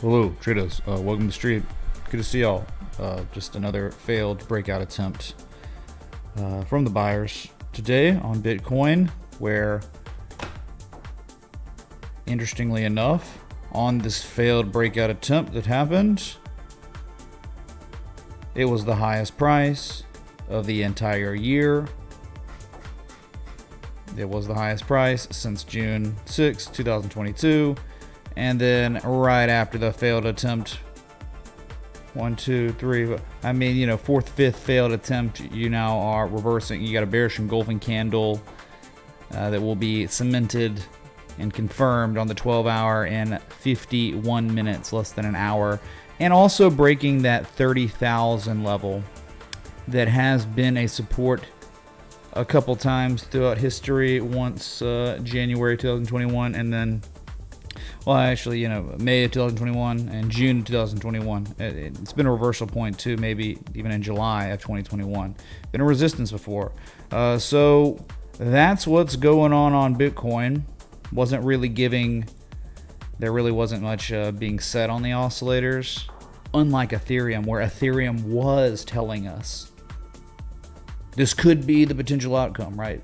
Hello traders, welcome to the stream. Good to see y'all. Just another failed breakout attempt from the buyers today on Bitcoin, where interestingly enough, on this failed breakout attempt that happened, it was the highest price of the entire year. It was the highest price since June 6, 2022. And then right after the failed attempt, fourth, fifth failed attempt, you now are reversing. You got a bearish engulfing candle that will be cemented and confirmed on the 12-hour in 51 minutes, less than an hour. And also breaking that 30,000 level that has been a support a couple times throughout history. Once January 2021, and then May of 2021 and June 2021. It's been a reversal point too, maybe even in July of 2021. Been a resistance before. So that's what's going on Bitcoin. There really wasn't much being said on the oscillators. Unlike Ethereum, where Ethereum was telling us this could be the potential outcome, right?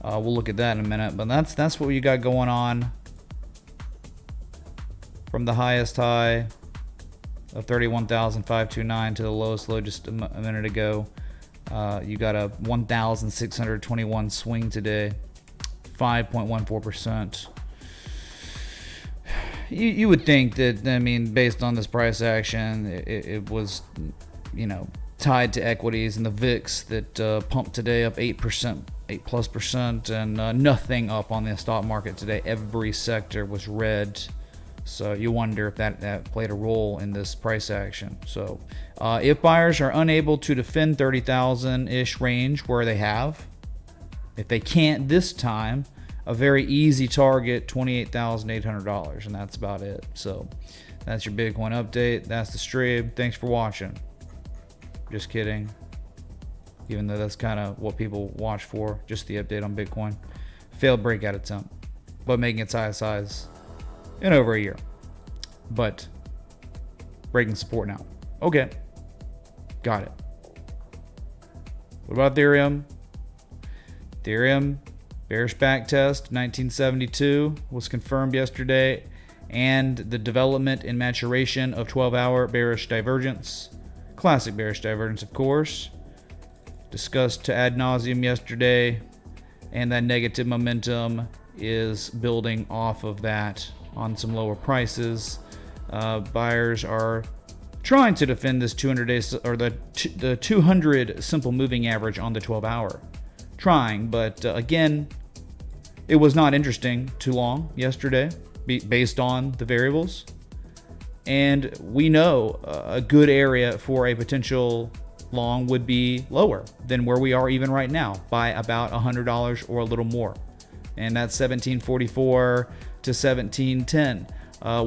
We'll look at that in a minute, but that's what you got going on. From the highest high of 31,529 to the lowest low just a minute ago, you got a 1,621 swing today, 5.14%. You would think that, I mean, based on this price action, it was, tied to equities and the VIX that pumped today up 8%, 8+%, and nothing up on the stock market today. Every sector was red. So you wonder if that played a role in this price action. So if buyers are unable to defend 30,000-ish range where they have, if they can't this time, a very easy target, $28,800, and that's about it. So that's your Bitcoin update. That's the stream. Thanks for watching. Just kidding. Even though that's kind of what people watch for, just the update on Bitcoin. Failed breakout attempt, but making its highest highs in over a year, but breaking support now. Okay, got it. What about Ethereum? Ethereum bearish back test 1972 was confirmed yesterday, and the development and maturation of 12-hour bearish divergence, classic bearish divergence, of course, discussed to ad nauseum yesterday, and that negative momentum is building off of that on some lower prices. Buyers are trying to defend this 200 days or the 200 simple moving average on the 12-hour. Trying, but again, it was not interesting too long yesterday based on the variables. And we know a good area for a potential long would be lower than where we are even right now by about $100 or a little more. And that's 1744 to 1710,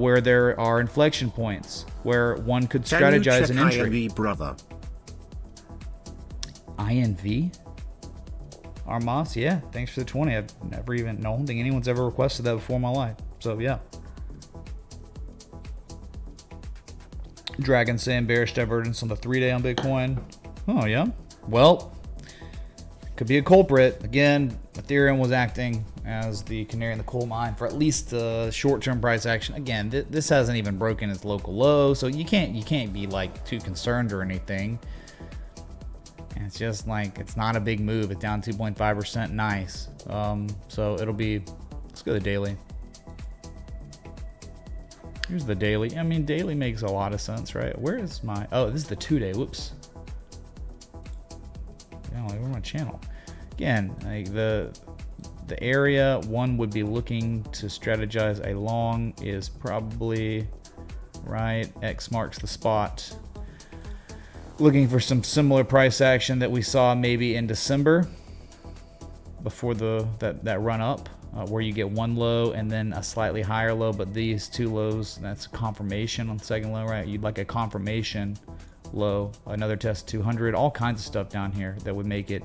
where there are inflection points where one could strategize an entry. INV, brother. INV? Armas, yeah, thanks for the 20. I don't think anyone's ever requested that before in my life. So yeah. Dragon saying bearish divergence on the 3-day on Bitcoin. Oh yeah. Well, could be a culprit. Again, Ethereum was acting as the canary in the coal mine for at least short-term price action. Again, this hasn't even broken its local low, so you can't be like too concerned or anything. And it's just like, it's not a big move. It's down 2.5%. Nice. So it'll be. Let's go to the daily. Here's the daily. I mean, daily makes a lot of sense, right? Where is my? Oh, this is the 2-day. Whoops. Yeah, where's my channel? Again, like the area one would be looking to strategize a long is probably right. X marks the spot. Looking for some similar price action that we saw maybe in December before that run up, where you get one low and then a slightly higher low, but these two lows, that's a confirmation on the second low, right? You'd like a confirmation low, another test 200, all kinds of stuff down here that would make it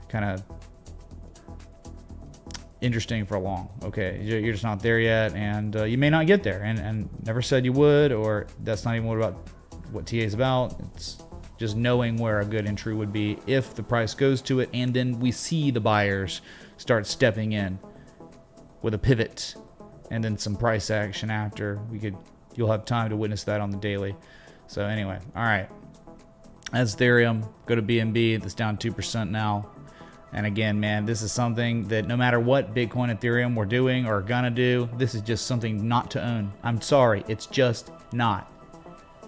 kind of interesting for long. Okay, you're just not there yet, and you may not get there, and never said you would, or that's not even what TA is about. It's just knowing where a good entry would be if the price goes to it, and then we see the buyers start stepping in with a pivot and then some price action after. You'll have time to witness that on the daily. So anyway, all right, that's Ethereum. Go to BNB. That's down 2% now. And again, man, this is something that no matter what Bitcoin, Ethereum we're doing or gonna do, this is just something not to own. I'm sorry, it's just not.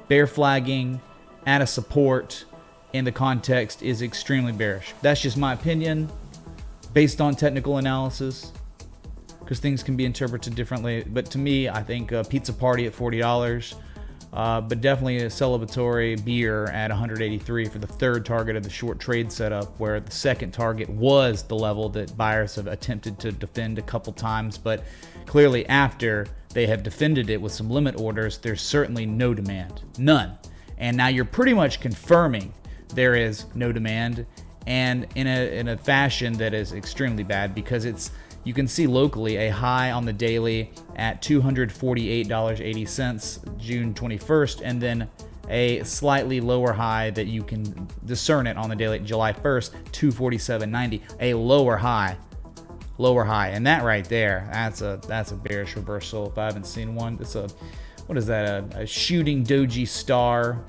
Bear flagging at a support in the context is extremely bearish. That's just my opinion based on technical analysis, because things can be interpreted differently. But to me, I think a pizza party at $40, but definitely a celebratory beer at 183 for the third target of the short trade setup, where the second target was the level that buyers have attempted to defend a couple times, but clearly after they have defended it with some limit orders, there's certainly no demand, none. And now you're pretty much confirming there is no demand, and in a fashion that is extremely bad, because you can see locally a high on the daily at $248.80 June 21st, and then a slightly lower high that you can discern it on the daily July 1st, $247.90, a lower high, and that right there, that's a bearish reversal if I haven't seen one. It's what is that, a shooting doji star-esque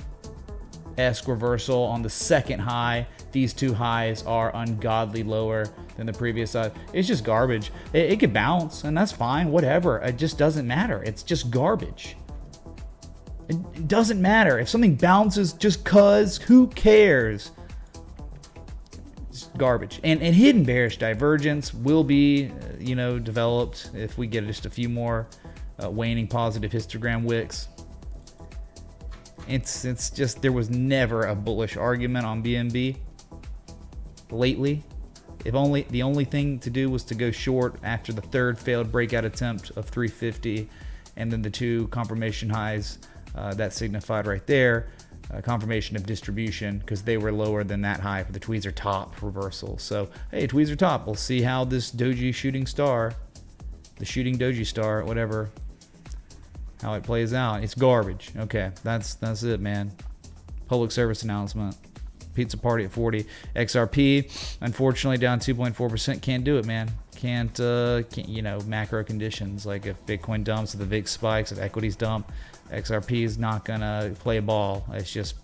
reversal on the second high. These two highs are ungodly lower than the previous side. It's just garbage. It could bounce, and that's fine, whatever. It just doesn't matter. It's just garbage. It doesn't matter. If something bounces just cause, who cares? It's garbage. And hidden bearish divergence will be, developed if we get just a few more waning positive histogram wicks. It's just, there was never a bullish argument on BNB lately. The only thing to do was to go short after the third failed breakout attempt of 350, and then the two confirmation highs that signified right there confirmation of distribution, because they were lower than that high for the tweezer top reversal. So hey, tweezer top, we'll see how this doji shooting star, the shooting doji star, whatever, how it plays out. It's garbage. Okay, that's it, man. Public service announcement. Pizza party at 40. XRP, unfortunately, down 2.4%. Can't do it, man. Can't macro conditions. Like if Bitcoin dumps, if the VIX spikes, if equities dump, XRP is not gonna play ball. It's just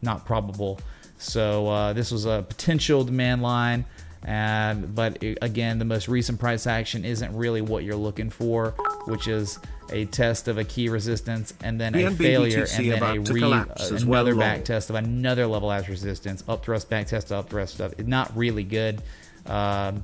not probable. So this was a potential demand line. But again, the most recent price action isn't really what you're looking for, which is a test of a key resistance, and then a failure, and then another back test of another level as resistance, up thrust back test, up thrust stuff. It's not really good. Below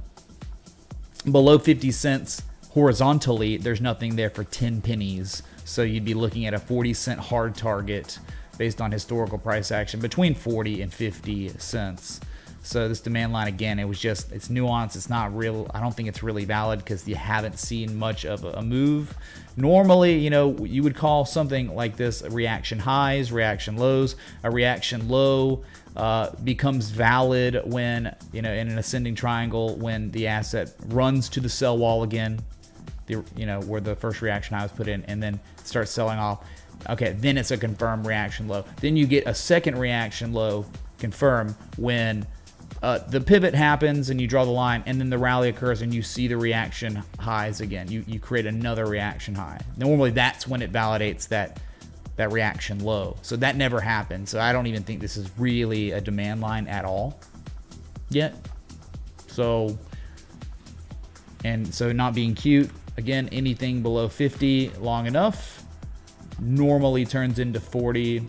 50 cents horizontally, there's nothing there for 10 pennies. So you'd be looking at a 40-cent hard target based on historical price action between 40 and 50 cents. So this demand line, again, it's nuanced. It's not real. I don't think it's really valid because you haven't seen much of a move. Normally, you would call something like this reaction highs, reaction lows. A reaction low becomes valid when, in an ascending triangle, when the asset runs to the sell wall again, where the first reaction high was put in, and then starts selling off. Okay, then it's a confirmed reaction low. Then you get a second reaction low confirmed when the pivot happens and you draw the line, and then the rally occurs and you see the reaction highs again. You create another reaction high. Normally that's when it validates that reaction low. So that never happened. So I don't even think this is really a demand line at all yet. So not being cute, again, anything below 50 long enough normally turns into 40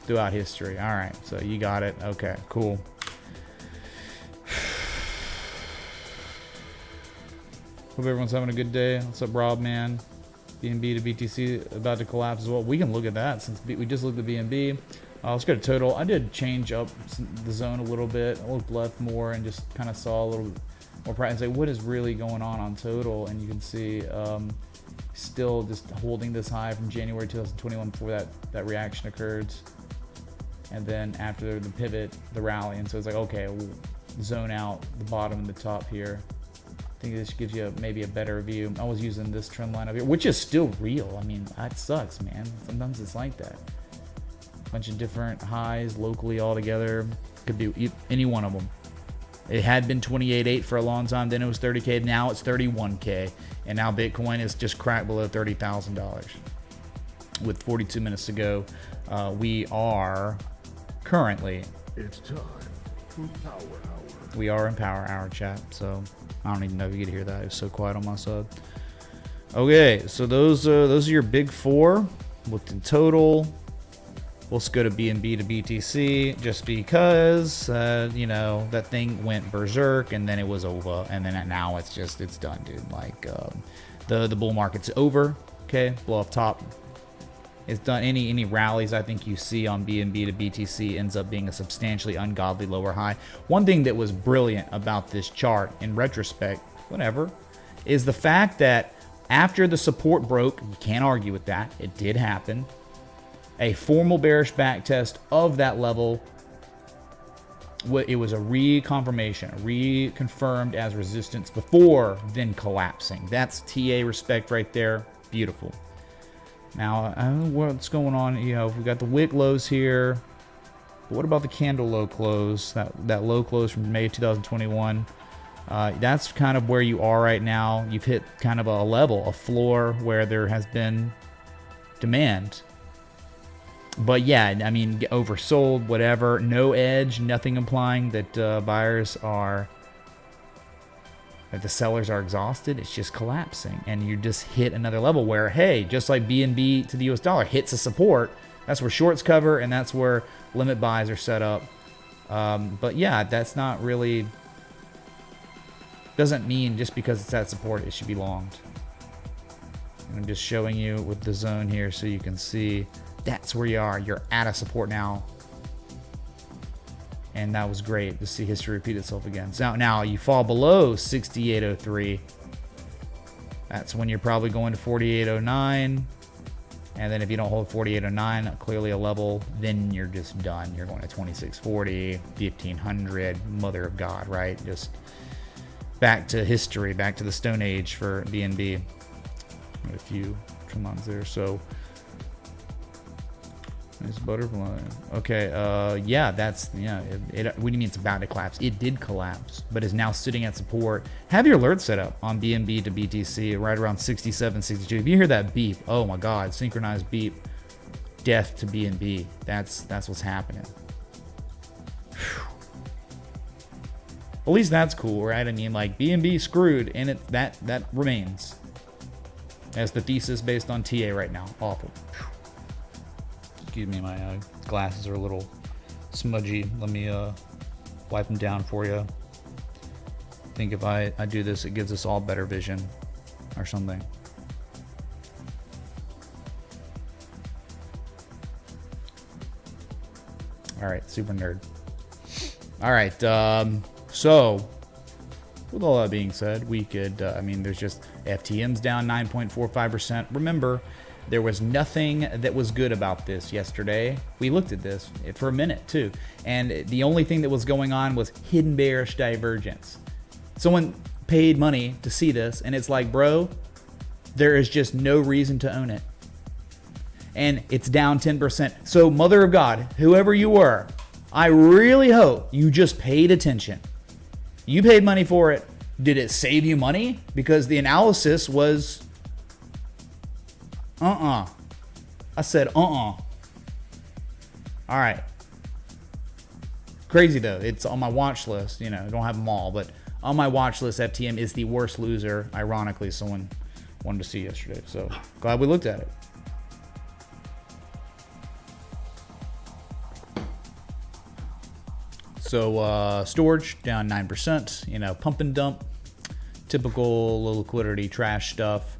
throughout history. All right, so you got it. Okay, cool. Hope everyone's having a good day. What's up, Rob, man? BNB to BTC about to collapse as well. We can look at that since we just looked at BNB. Let's go to total. I did change up the zone a little bit. I looked left more and just kind of saw a little more price and say what is really going on total. And you can see still just holding this high from January 2021 before that reaction occurred. And then after the pivot, the rally. And so it's like, okay, we'll zone out the bottom and the top here. I think this gives you maybe a better view. I was using this trend line up here, which is still real. I mean, that sucks, man. Sometimes it's like that. Bunch of different highs locally all together. Could be any one of them. It had been 28.8 for a long time. Then it was 30K. Now it's 31K. And now Bitcoin is just cracked below $30,000. With 42 minutes to go, we are currently. It's time for Power Hour. We are in Power Hour, chat. So I don't even know if you could hear that. It was so quiet on my side. Okay, so those are your big four. Looked in total. Let's go to BNB to BTC just because, you know, that thing went berserk and then it was over. And then now it's done, dude. Like, the bull market's over. Okay, blow up top. It's done. Any rallies I think you see on BNB to BTC ends up being a substantially ungodly lower high. One thing that was brilliant about this chart in retrospect, whatever, is the fact that after the support broke, you can't argue with that. It did happen. A formal bearish backtest of that level. It was a reconfirmation, reconfirmed as resistance before then collapsing. That's TA respect right there. Beautiful. Now, I don't know what's going on. You know, we got the wick lows here. But what about the candle low close? That low close from May 2021. That's kind of where you are right now. You've hit kind of a level, a floor where there has been demand. But yeah, I mean, oversold, whatever. No edge, nothing implying that that the sellers are exhausted. It's just collapsing. And you just hit another level where, hey, just like BNB to the US dollar hits a support, that's where shorts cover and that's where limit buys are set up. But yeah, that's not really, doesn't mean just because it's at support, it should be longed. And I'm just showing you with the zone here so you can see that's where you are. You're at a support now. And that was great to see history repeat itself again. So now you fall below 68.03. That's when you're probably going to 48.09. And then if you don't hold 48.09, clearly a level, then you're just done. You're going to 2640, 1500, mother of God, right? Just back to history, back to the Stone Age for BNB. A few trend lines there. So nice butterfly. Okay, yeah, that's, yeah, what do you mean it's about to collapse? It did collapse, but is now sitting at support. Have your alert set up on BNB to BTC right around 67, 62. If you hear that beep, oh my God, synchronized beep, death to BNB. That's what's happening. Whew. At least that's cool, right? I mean, like, BNB screwed, and that remains as the thesis based on TA right now. Awful. Whew. Excuse me, my glasses are a little smudgy. Let me wipe them down for you. I think if I do this, it gives us all better vision or something. All right, super nerd. All right, so with all that being said, we could, I mean, there's just FTM's down 9.45%. Remember, there was nothing that was good about this yesterday. We looked at this for a minute too. And the only thing that was going on was hidden bearish divergence. Someone paid money to see this and it's like, bro, there is just no reason to own it. And it's down 10%. So mother of God, whoever you were, I really hope you just paid attention. You paid money for it. Did it save you money? Because the analysis was I said, All right. Crazy though. It's on my watch list. You know, I don't have them all, but on my watch list, FTM is the worst loser. Ironically, someone wanted to see yesterday. So glad we looked at it. So storage down 9%. You know, pump and dump. Typical low liquidity trash stuff.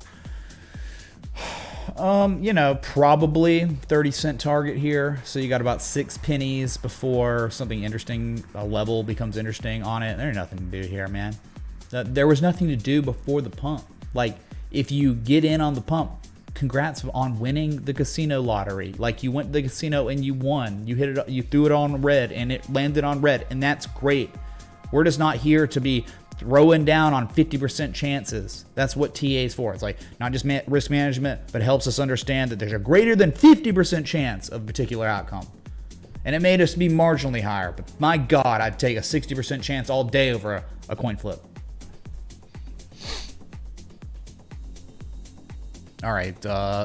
You know, probably 30-cent target here. So you got about 6 pennies before something interesting, a level becomes interesting on it. There's nothing to do here, man. There was nothing to do before the pump. Like, if you get in on the pump, congrats on winning the casino lottery. Like, you went to the casino and you won. You hit it, you threw it on red and it landed on red, and that's great. We're just not here to be throwing down on 50% chances. That's what TA is for. It's like not just risk management, but helps us understand that there's a greater than 50% chance of a particular outcome. And it made us be marginally higher. But my God, I'd take a 60% chance all day over a coin flip. All right,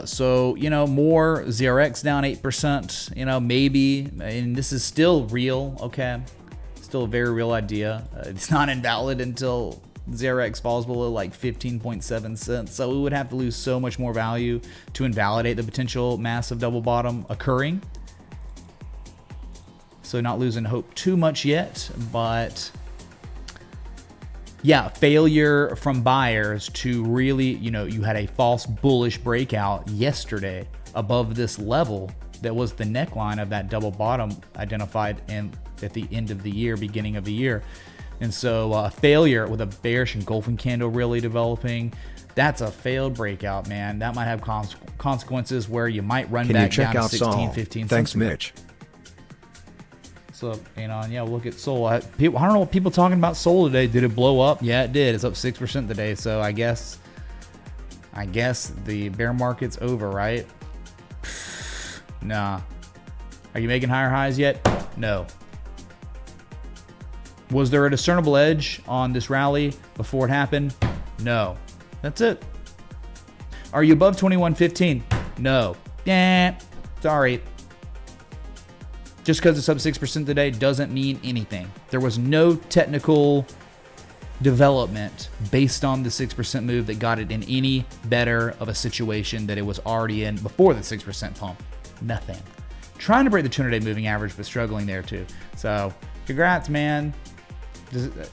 so, you know, more ZRX down 8%, you know, maybe, and this is still real, okay? Still a very real idea. It's not invalid until ZRX falls below like 15.7 cents, so we would have to lose so much more value to invalidate the potential massive double bottom occurring. So not losing hope too much yet, but yeah, failure from buyers to really, you know, you had a false bullish breakout yesterday above this level that was the neckline of that double bottom identified at the end of the year, beginning of the year. And so failure with a bearish engulfing candle really developing, that's a failed breakout, man. That might have consequences where you might run back down to 16, 15. Thanks, Mitch. So, you know, and yeah, look at Sol. I don't know what people talking about Sol today. Did it blow up? Yeah, it did. It's up 6% today. So I guess the bear market's over, right? Nah. Are you making higher highs yet? No. Was there a discernible edge on this rally before it happened? No. That's it. Are you above 21.15? No. Sorry. Just because it's up 6% today doesn't mean anything. There was no technical development based on the 6% move that got it in any better of a situation that it was already in before the 6% pump. Nothing. Trying to break the 200-day moving average, but struggling there too. So, congrats, man.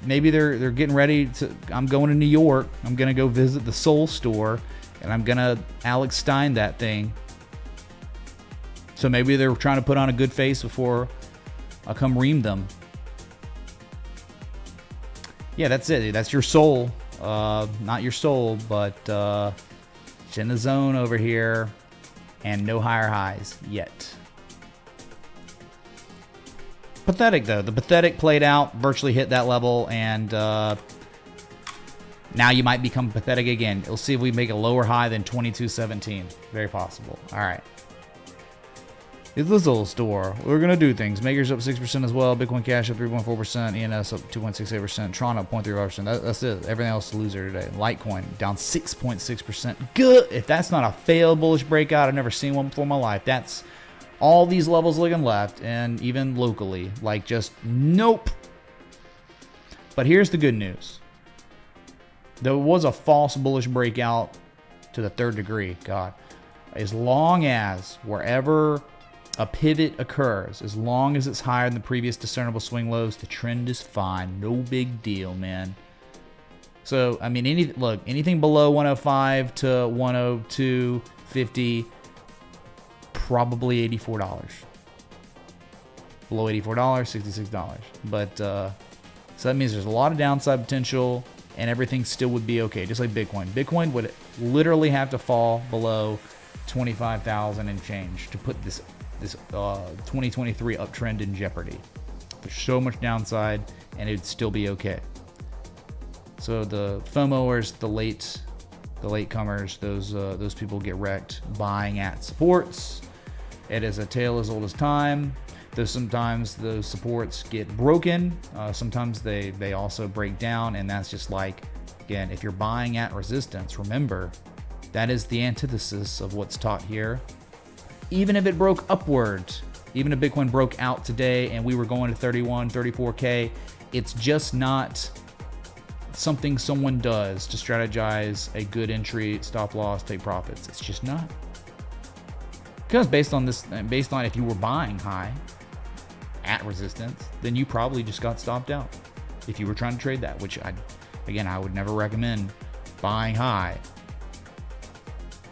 Maybe they're getting ready to. I'm going to New York. I'm gonna go visit the Sol store, and I'm gonna Alex Stein that thing. So maybe they're trying to put on a good face before I come ream them. Yeah, that's it. That's your soul. Not your soul, but it's in the zone over here. And no higher highs yet. Pathetic, though. The pathetic played out, virtually hit that level, and now you might become pathetic again. We'll see if we make a lower high than 22.17. Very possible. All right. It's the Sol store. We're going to do things. Makers up 6% as well. Bitcoin Cash up 3.4%. ENS up 2.68%. Tron up 0.35%. That's it. Everything else is a loser today. Litecoin down 6.6%. Good. If that's not a failed bullish breakout, I've never seen one before in my life. That's all these levels looking left, and even locally. Like, just nope. But here's the good news. There was a false bullish breakout to the third degree. God. As long as wherever a pivot occurs, as long as it's higher than the previous discernible swing lows, the trend is fine. No big deal, man. So, I mean, anything below 105 to 102.50, probably $84. Below $84, $66. But, so that means there's a lot of downside potential, and everything still would be okay, just like Bitcoin. Bitcoin would literally have to fall below 25,000 and change to put this 2023 uptrend in jeopardy. There's so much downside, and it'd still be okay. So the FOMOers, the latecomers, those people get wrecked buying at supports. It is a tale as old as time. Though sometimes those supports get broken. Sometimes they also break down, and that's just like, again, if you're buying at resistance, remember that is the antithesis of what's taught here. Even if it broke upwards, even if Bitcoin broke out today and we were going to 31, 34K, it's just not something someone does to strategize a good entry, stop loss, take profits. It's just not. Because based on if you were buying high at resistance, then you probably just got stopped out. If you were trying to trade that, which I would never recommend buying high.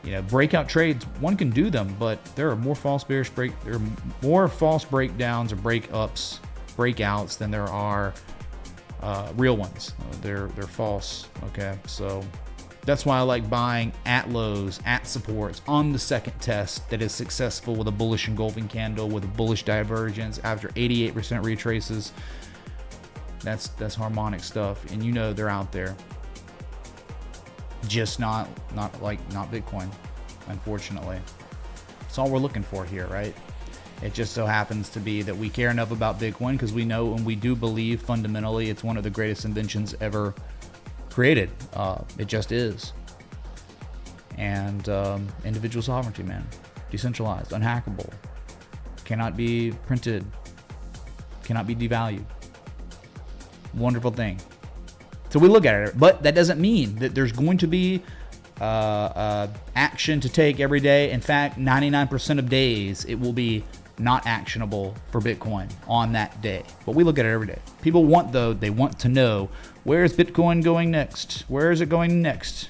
You know, breakout trades, one can do them, but there are more false breakdowns or breakouts than there are real ones. They're false. Okay, so that's why I like buying at lows, at supports, on the second test that is successful with a bullish engulfing candle, with a bullish divergence after 88% retraces. That's harmonic stuff, and you know they're out there. Just not Bitcoin, unfortunately. That's all we're looking for here, right? It just so happens to be that we care enough about Bitcoin because we know and we do believe fundamentally it's one of the greatest inventions ever created. It just is. And individual sovereignty, man. Decentralized, unhackable. Cannot be printed. Cannot be devalued. Wonderful thing. So we look at it, but that doesn't mean that there's going to be action to take every day. In fact, 99% of days it will be not actionable for Bitcoin on that day. But we look at it every day. People want, though, they want to know, where is Bitcoin going next? Where is it going next?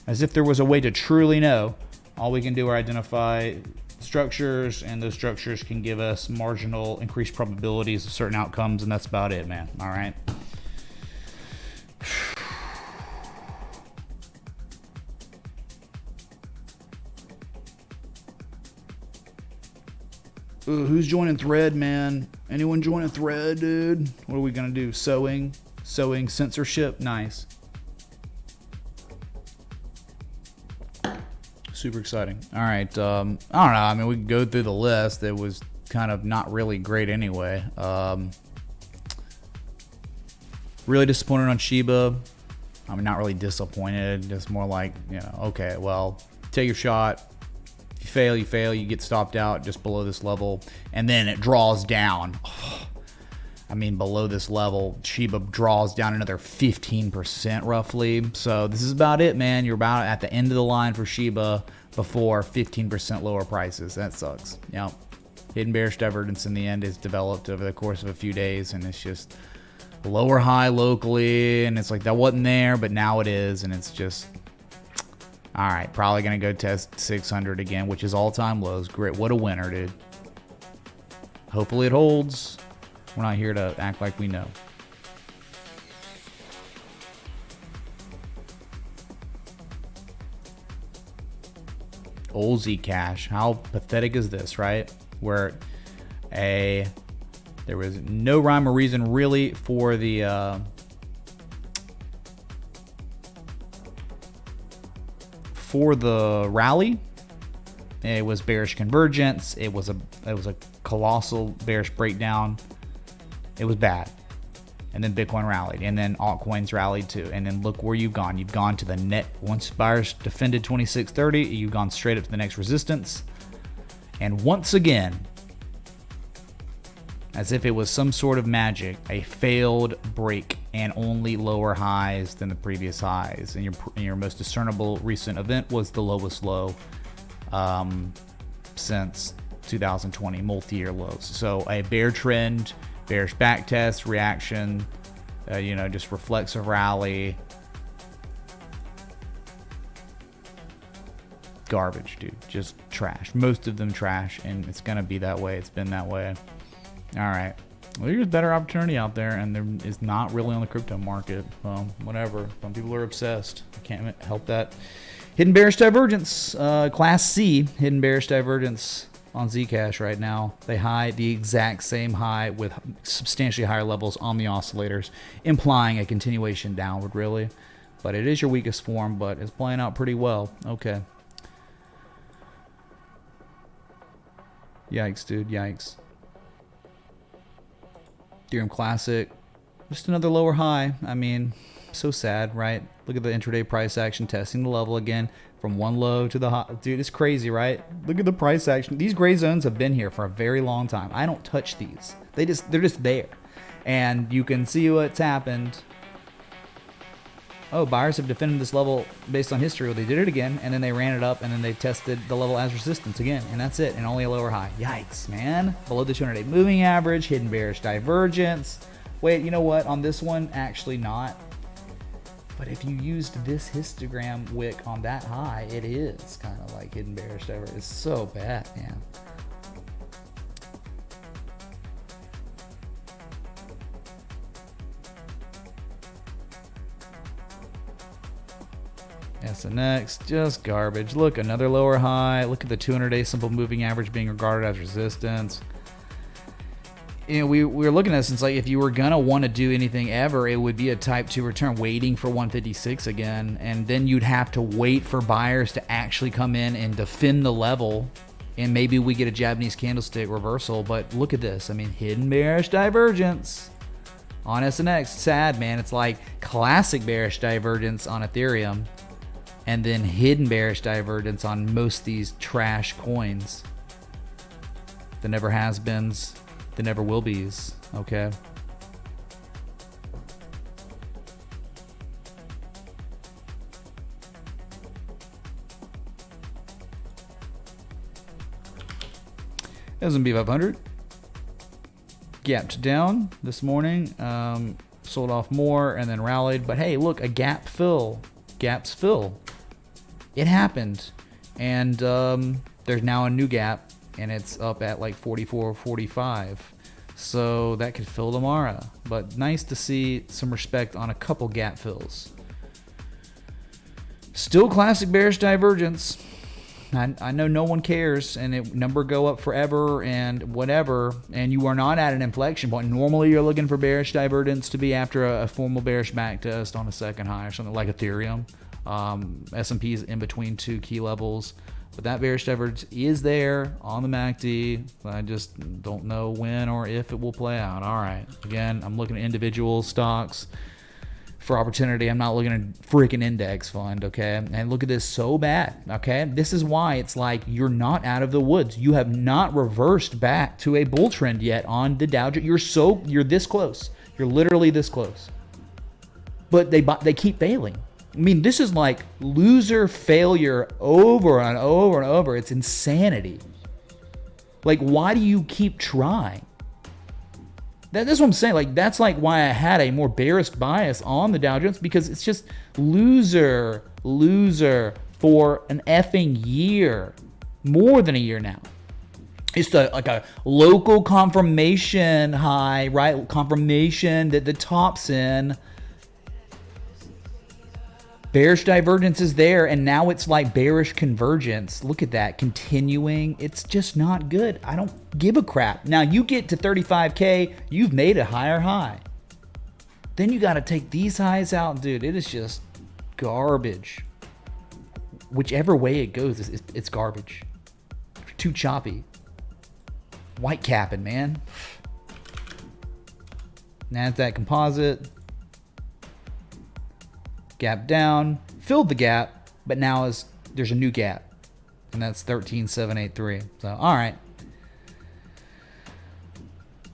As if there was a way to truly know. All we can do are identify structures, and those structures can give us marginal increased probabilities of certain outcomes, and that's about it, man. All right. Ooh, who's joining Thread, man? Anyone joining Thread, dude? What are we gonna do? Sewing censorship. Nice. Super exciting. All right. I don't know. I mean, we could go through the list. It was kind of not really great anyway. Really disappointed on Shiba. I mean, not really disappointed. Just more like, you know, okay, well, take your shot. If you fail, you fail. You get stopped out just below this level. And then it draws down. I mean, below this level, Shiba draws down another 15% roughly. So this is about it, man. You're about at the end of the line for Shiba before 15% lower prices. That sucks. Yep. Hidden bearish divergence in the end is developed over the course of a few days, and it's just lower high locally, and it's like that wasn't there, but now it is, and it's just all right. Probably gonna go test 600 again, which is all-time lows. Great, what a winner, dude. Hopefully it holds. We're not here to act like we know. Old Zcash. How pathetic is this, right? Where there was no rhyme or reason really for the rally. It was bearish convergence. It was a colossal bearish breakdown. It was bad. And then Bitcoin rallied, and then altcoins rallied too. And then look where you've gone. You've gone to the net. Once buyers defended 2630, you've gone straight up to the next resistance. And once again, as if it was some sort of magic, a failed break and only lower highs than the previous highs. And your most discernible recent event was the lowest low since 2020, multi-year lows. So a bear trend, bearish backtest, reaction, just reflexive rally. Garbage, dude. Just trash. Most of them trash, and it's going to be that way. It's been that way. All right. Well, there's better opportunity out there, and there is not really on the crypto market. Whatever. Some people are obsessed. I can't help that. Hidden bearish divergence. Class C, hidden bearish divergence on Zcash right now. They hide the exact same high with substantially higher levels on the oscillators, implying a continuation downward, really. But it is your weakest form, but it's playing out pretty well. Okay. Yikes, dude. Yikes. Ethereum Classic. Just another lower high. I mean, so sad, right? Look at the intraday price action testing the level again from one low to the high. Dude, it's crazy, right? Look at the price action. These gray zones have been here for a very long time. I don't touch these. They're just there. And you can see what's happened. Oh, buyers have defended this level based on history. Well, they did it again, and then they ran it up, and then they tested the level as resistance again, and that's it, and only a lower high. Yikes, man. Below the 200-day moving average, hidden bearish divergence. Wait, you know what? On this one, actually not. But if you used this histogram wick on that high, it is kind of like hidden bearish divergence. It's so bad, man. SNX, just garbage. Look, another lower high. Look at the 200-day simple moving average being regarded as resistance. you know, we were looking at this, and it's like if you were gonna want to do anything ever, it would be a type 2 return, waiting for 156 again, and then you'd have to wait for buyers to actually come in and defend the level, and maybe we get a Japanese candlestick reversal. But look at this. I mean, hidden bearish divergence on SNX. Sad, man. It's like classic bearish divergence on Ethereum, and then hidden bearish divergence on most of these trash coins. The never has-beens, the never will be's, okay? S&P 500 gapped down this morning, sold off more and then rallied. But hey, look, a gap fill. Gaps fill. It happened. And there's now a new gap, and it's up at like 44, 45. So that could fill tomorrow. But nice to see some respect on a couple gap fills. Still classic bearish divergence. I know no one cares, and it number go up forever and whatever, and you are not at an inflection point. Normally you're looking for bearish divergence to be after a formal bearish back test on a second high or something like Ethereum. S&P is in between two key levels, but that bearish divergence is there on the MACD. I just don't know when or if it will play out. All right, again, I'm looking at individual stocks for opportunity. I'm not looking at freaking index fund, okay? And look at this, so bad, okay? This is why it's like you're not out of the woods. You have not reversed back to a bull trend yet on the Dow Jones. You're this close. You're literally this close. But they keep failing. I mean, this is like loser failure over and over and over. It's insanity. Like, why do you keep trying? That's what I'm saying. Like, that's like why I had a more bearish bias on the Dow Jones, because it's just loser for an effing year, more than a year now. It's like a local confirmation high, right? Confirmation that the top's in. Bearish divergence is there, and now it's like bearish convergence. Look at that, continuing. It's just not good. I don't give a crap. Now, you get to 35K, you've made a higher high. Then you got to take these highs out. Dude, it is just garbage. Whichever way it goes, it's garbage. Too choppy. White capping, man. NASDAQ composite. Gap down, filled the gap, but now there's a new gap, and that's 13,783. So, all right.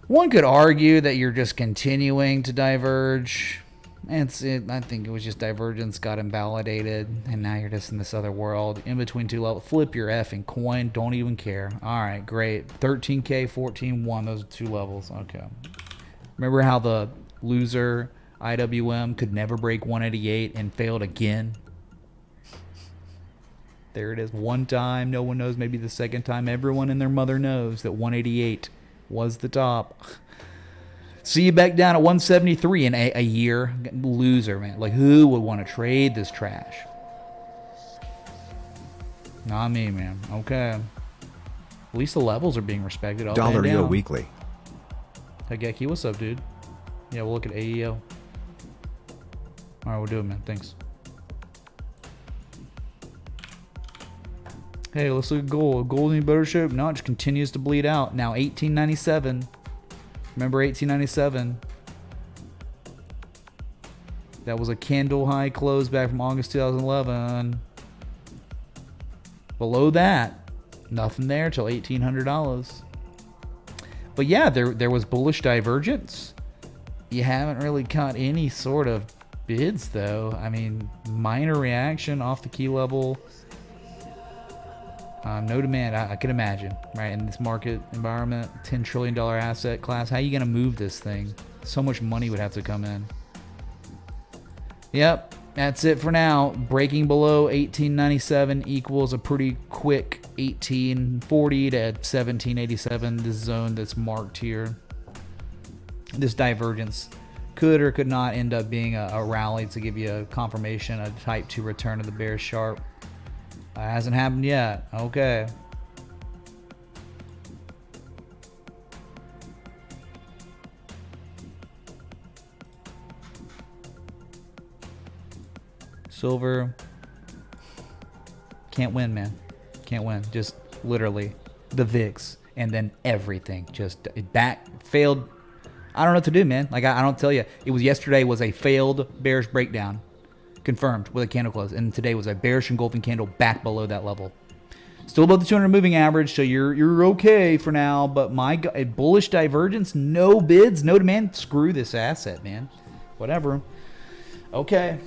One could argue that you're just continuing to diverge. I think it was just divergence got invalidated, and now you're just in this other world, in between two levels. Flip your effing coin, don't even care. All right, great. 13K, 14.1, those are two levels. Okay. Remember how the loser IWM could never break 188 and failed again? There it is. One time, no one knows. Maybe the second time, everyone and their mother knows that 188 was the top. See you back down at 173 in a year. Loser, man. Like, who would want to trade this trash? Not me, man. Okay. At least the levels are being respected. Dollar EO weekly. Hey, Geki, what's up, dude? Yeah, we'll look at AEO. All right, we'll do it, man. Thanks. Hey, let's look at gold. Gold any better shape? No, it just continues to bleed out. Now 1897. Remember 1897? That was a candle high close back from August 2011. Below that, nothing there till $1,800. But yeah, there was bullish divergence. You haven't really caught any sort of bids though. I mean, minor reaction off the key level. No demand, I could imagine, right? In this market environment, $10 trillion asset class, how are you going to move this thing? So much money would have to come in. Yep, that's it for now. Breaking below 1897 equals a pretty quick 1840 to 1787, this zone that's marked here. This divergence could or could not end up being a rally to give you a confirmation, a type 2 return of the bear sharp. Hasn't happened yet. Okay. Silver. Can't win, man. Can't win. Just literally the VIX and then everything. Just failed. I don't know what to do, man. Like, I don't tell you. It was yesterday was a failed bearish breakdown. Confirmed with a candle close. And today was a bearish engulfing candle back below that level. Still above the 200 moving average, so you're okay for now. But my God, a bullish divergence, no bids, no demand. Screw this asset, man. Whatever. Okay.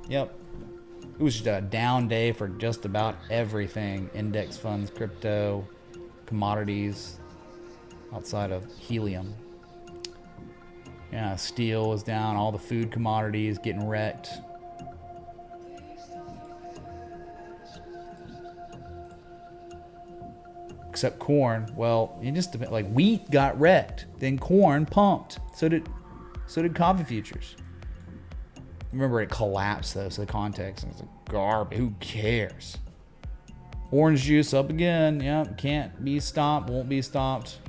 Yep. It was just a down day for just about everything. Index funds, crypto, commodities, outside of helium. Yeah, steel was down. All the food commodities getting wrecked. Except corn. Well, you just like wheat got wrecked. Then corn pumped. So did coffee futures. Remember, it collapsed though, so the context is like garbage. Who cares? Orange juice up again. Yep, can't be stopped. Won't be stopped.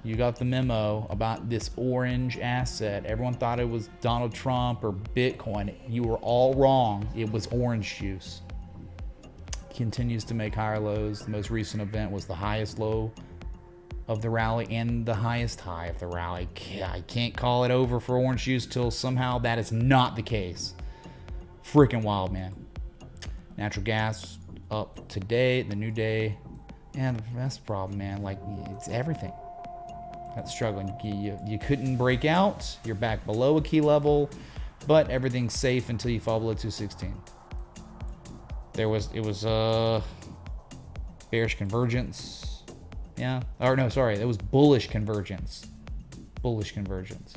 You got the memo about this orange asset. Everyone thought it was Donald Trump or Bitcoin. You were all wrong. It was orange juice. Continues to make higher lows. The most recent event was the highest low of the rally and the highest high of the rally. I can't call it over for orange juice till somehow that is not the case. Freaking wild, man. Natural gas up today, the new day. And that's the problem, man. Like, it's everything that's struggling. You couldn't break out. You're back below a key level, but everything's safe until you fall below 216. It was bearish convergence. Yeah. Or no, sorry. It was bullish convergence. Bullish convergence.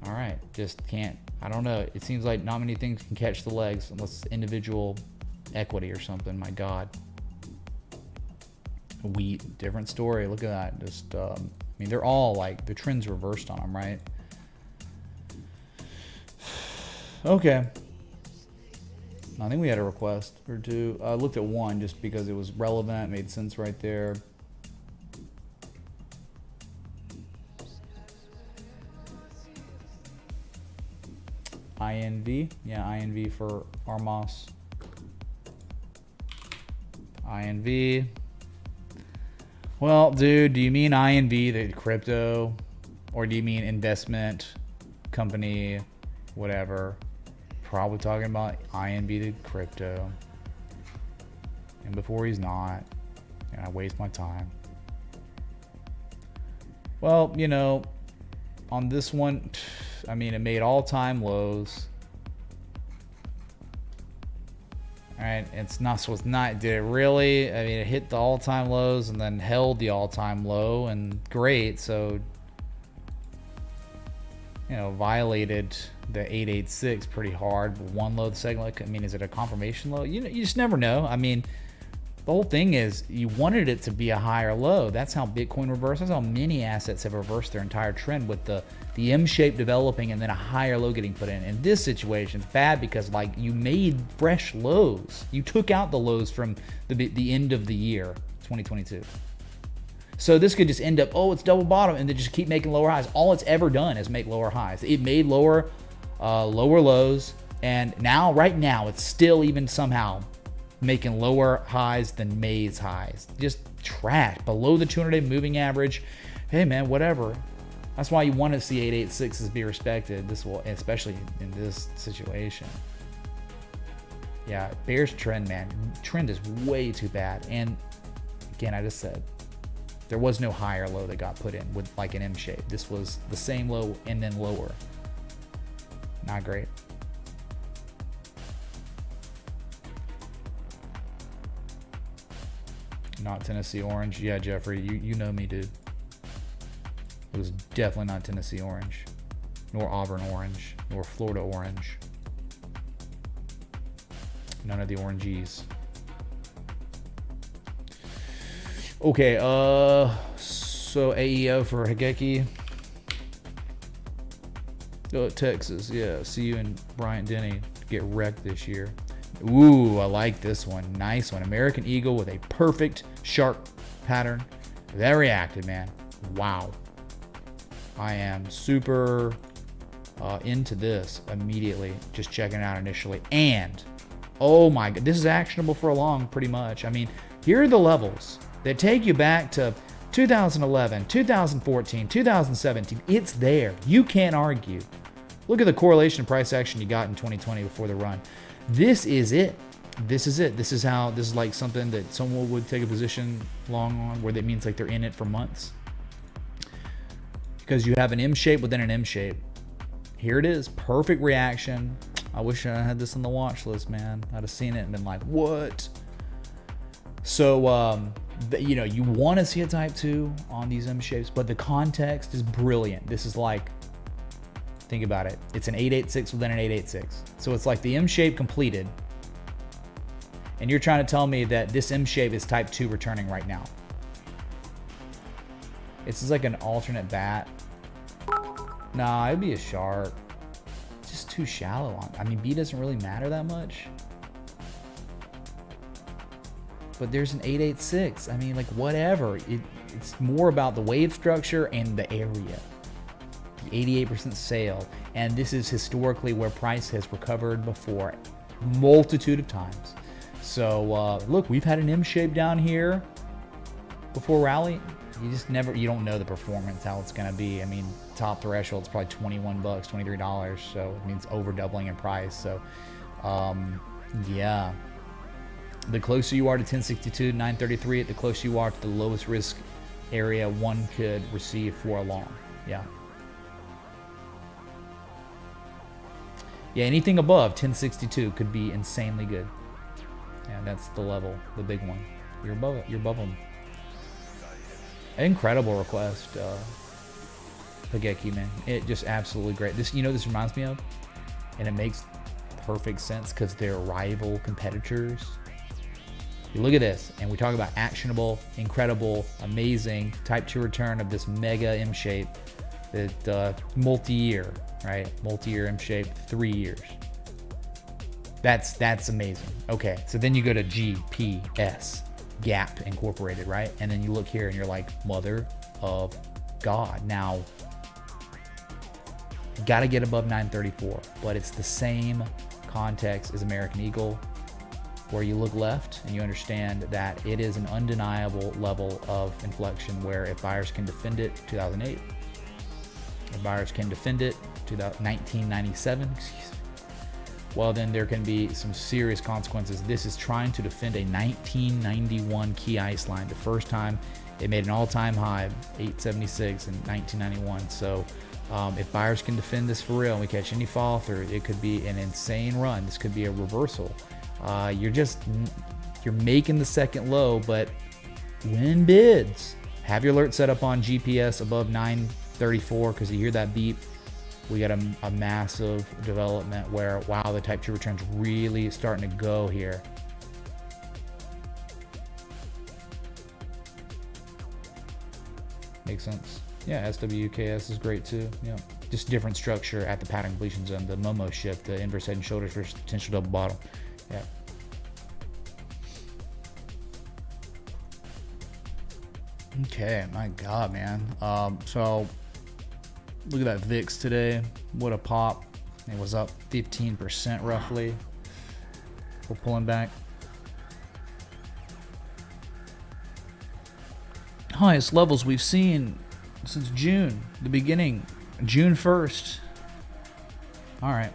All right. Just can't. I don't know. It seems like not many things can catch the legs unless it's individual equity or something. My God. Wheat, different story. Look at that. Just, I mean, they're all like, the trend's reversed on them, right? Okay. I think we had a request or two. I looked at one just because it was relevant, made sense right there. INV. Yeah, INV for Armas. INV. Well, dude, do you mean INV, the crypto? Or do you mean investment company, whatever? Probably talking about INV, the crypto. And before he's not. And I waste my time. Well, you know, on this one, I mean, it made all-time lows. All right, it's not, so it's not, did it really? I mean, it hit the all-time lows and then held the all-time low, and great. So, you know, violated the 886 pretty hard. One low, the second low. I mean, is it a confirmation low? You just never know. I mean, the whole thing is you wanted it to be a higher low. That's how Bitcoin reversed. That's how many assets have reversed their entire trend, with the M shape developing and then a higher low getting put in. In this situation, it's bad because like you made fresh lows. You took out the lows from the end of the year, 2022. So this could just end up, oh, it's double bottom, and then just keep making lower highs. All it's ever done is make lower highs. It made lower lows, and now, right now, it's still even somehow making lower highs than May's highs. Just trash. Below the 200-day moving average. Hey, man, whatever. That's why you want to see 886s be respected. This will, especially in this situation. Yeah, bearish trend, man. Trend is way too bad. And again, I just said, there was no higher low that got put in with like an M shape. This was the same low and then lower. Not great. Not Tennessee orange. Yeah, Jeffrey, you know me, dude. It was definitely not Tennessee orange, nor Auburn orange, nor Florida orange. None of the oranges. Okay, so AEO for Hageki. Oh, Texas, yeah. See you and Bryant Denny get wrecked this year. Ooh, I like this one. Nice one. American Eagle with a perfect shark pattern. That reacted, man. Wow. I am super into this immediately, just checking it out initially. And oh my god, this is actionable for a long, pretty much. I mean, here are the levels that take you back to 2011, 2014, 2017. It's there. You can't argue. Look at the correlation of price action you got in 2020 before the run. This is it. This is it. This is like something that someone would take a position long on, where that means like they're in it for months. Because you have an M shape within an M shape. Here it is. Perfect reaction. I wish I had this on the watch list, man. I'd have seen it and been like, what? So, you know, you want to see a type 2 on these M shapes, but the context is brilliant. This is like, think about it. It's an 886 within an 886. So it's like the M shape completed. And you're trying to tell me that this M shape is type 2 returning right now. It's like an alternate bat. Nah, it'd be a shark. It's just too shallow on. I mean, B doesn't really matter that much. But there's an 886. I mean, like, whatever. It's more about the wave structure and the area. The 88% sale. And this is historically where price has recovered before, multitude of times. So look, we've had an M shape down here before rally. You just never, you don't know the performance, how it's going to be. I mean, top threshold is probably $21, $23. So it means over doubling in price. So yeah, the closer you are to 1062, 933, the closer you are to the lowest risk area one could receive for a long. Yeah. Yeah, anything above 1062 could be insanely good. Yeah, that's the level, the big one. You're above it. You're above them. Incredible request, Pageki, man. It just absolutely great. This, you know, this reminds me of, and it makes perfect sense because they're rival competitors. You look at this, and we talk about actionable, incredible, amazing type 2 return of this mega M shape, that multi-year, right? Multi-year M shape, 3 years. That's amazing. Okay, so then you go to GPS, Gap Incorporated, right? And then you look here and you're like, mother of God. Now, got to get above 934, but it's the same context as American Eagle, where you look left and you understand that it is an undeniable level of inflection where if buyers can defend it, 2008, if buyers can defend it, 1997, excuse me, well, then there can be some serious consequences. This is trying to defend a 1991 key ice line. The first time it made an all-time high, 876 in 1991. So if buyers can defend this for real and we catch any fall through, it could be an insane run. This could be a reversal. You're making the second low, but win bids. Have your alert set up on GPS above 934 because you hear that beep. We got a massive development where, wow, the type 2 return's really starting to go here. Makes sense. Yeah, SWKS is great too. Yeah, just different structure at the pattern completion zone. The Momo shift, the inverse head and shoulders versus potential double bottom. Yeah. Okay, my God, man. So look at that VIX today. What a pop. It was up 15% roughly. We're pulling back. Highest levels we've seen since June, the beginning, June 1st. All right.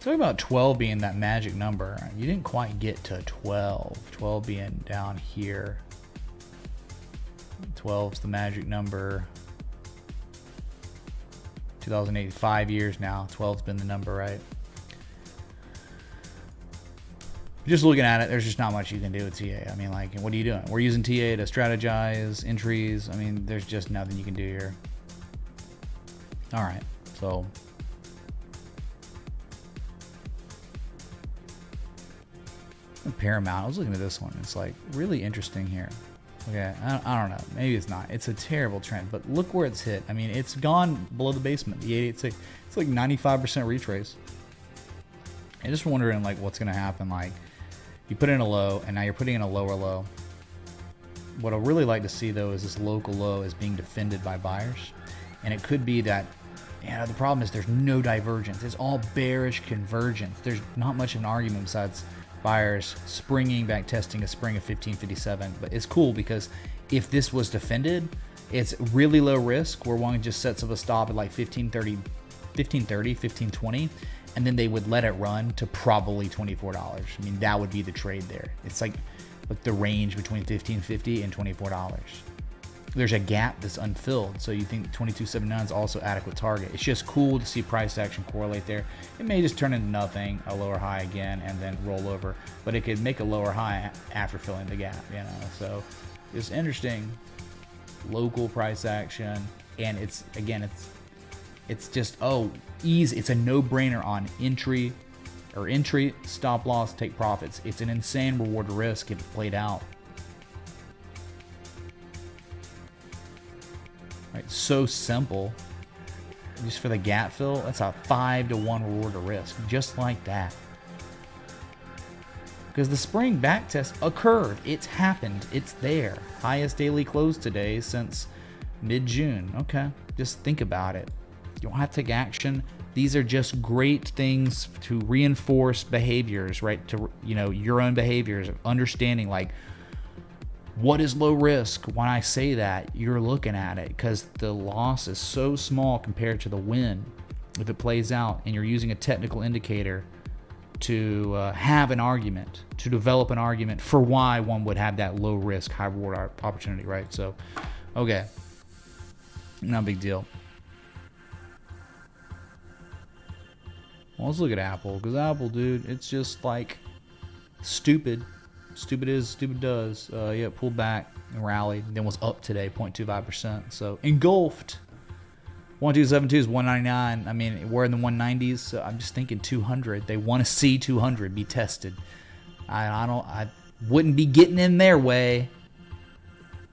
Talk about 12 being that magic number. You didn't quite get to 12. 12 being down here. 12's the magic number. 2008, 5 years now. 12's been the number, right? Just looking at it, there's just not much you can do with TA. I mean, like, what are you doing? We're using TA to strategize entries. I mean, there's just nothing you can do here. All right, so Paramount. I was looking at this one. It's like really interesting here. Okay, I don't know. Maybe it's not. It's a terrible trend, but look where it's hit. I mean, it's gone below the basement, the 886. It's like 95% retrace. I'm just wondering, like, what's going to happen. Like, you put in a low, and now you're putting in a lower low. What I'd really like to see, though, is this local low is being defended by buyers. And it could be that Yeah, the problem is there's no divergence. It's all bearish convergence. There's not much of an argument besides buyers springing back testing a spring of 1557. But it's cool because if this was defended, it's really low risk where one just sets up a stop at like 1520, and then they would let it run to probably $24. I mean, that would be the trade there. It's like the range between $15.50 and $24. There's a gap that's unfilled, so you think 2279 is also adequate target. It's just cool to see price action correlate there. It may just turn into nothing, a lower high again, and then roll over, but it could make a lower high after filling the gap, you know. So it's interesting local price action, and it's just easy. It's a no-brainer on entry, stop loss, take profits. It's an insane reward to risk if it played out. Right, so simple. Just for the gap fill, that's a 5-to-1 reward to risk, just like that. Because the spring back test occurred. It's happened. It's there. Highest daily close today since mid-June. Okay, just think about it. You don't have to take action. These are just great things to reinforce behaviors, right? To, you know, your own behaviors, understanding like what is low risk. When I say that, you're looking at it because the loss is so small compared to the win if it plays out, and you're using a technical indicator to have an argument, to develop an argument for why one would have that low risk, high reward opportunity, right? So, okay, not a big deal. Well, let's look at Apple, because Apple, dude, it's just like stupid. Stupid is, stupid does. Yeah, it pulled back and rallied, then was up today, 0.25%. So engulfed. 1272 is 199. I mean, we're in the 190s, so I'm just thinking 200. They want to see 200 be tested. I wouldn't be getting in their way.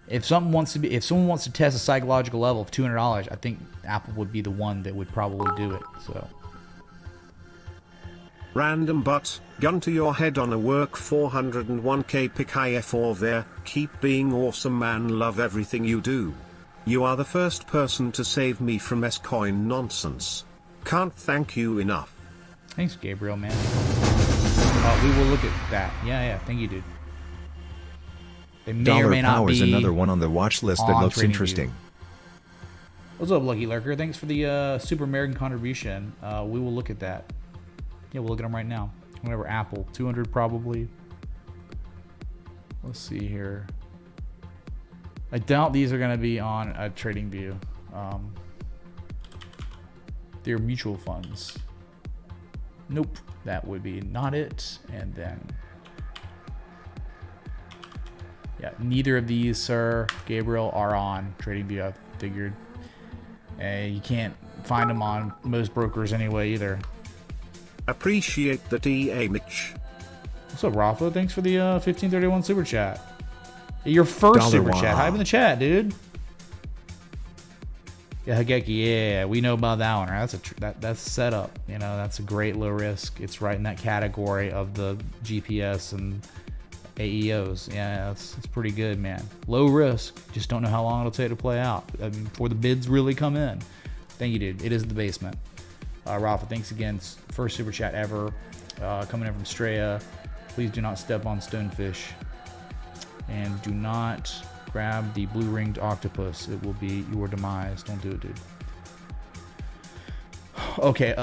If someone wants to test a psychological level of $200, I think Apple would be the one that would probably do it. So. Random but, gun to your head on a work 401k pick IF4 there, keep being awesome man, love everything you do. You are the first person to save me from S-coin nonsense. Can't thank you enough. Thanks, Gabriel, man. We will look at that. Yeah, thank you, dude. They may or may not be. Is another one on the watch list that looks interesting. What's up, Lucky Lurker? Thanks for the Super American contribution. We will look at that. Yeah, we'll look at them right now. Whenever Apple, 200 probably. Let's see here. I doubt these are going to be on a trading view. They're mutual funds. Nope, that would be not it. And then, yeah, neither of these, sir, Gabriel, are on trading view. I figured. You can't find them on most brokers anyway either. Appreciate that, EA Mitch. What's up, Rafa? Thanks for the 1531 super chat. Your first super chat. Hype in the chat, dude. Yeah, Hageki. Yeah, we know about that one. Right? That's a setup. You know, that's a great low risk. It's right in that category of the GPS and AEOs. Yeah, it's pretty good, man. Low risk. Just don't know how long it'll take to play out. I mean, before the bids really come in. Thank you, dude. It is the basement. Rafa, thanks again. First super chat ever. Coming in from Straya. Please do not step on stonefish. And do not grab the blue-ringed octopus. It will be your demise. Don't do it, dude. Okay,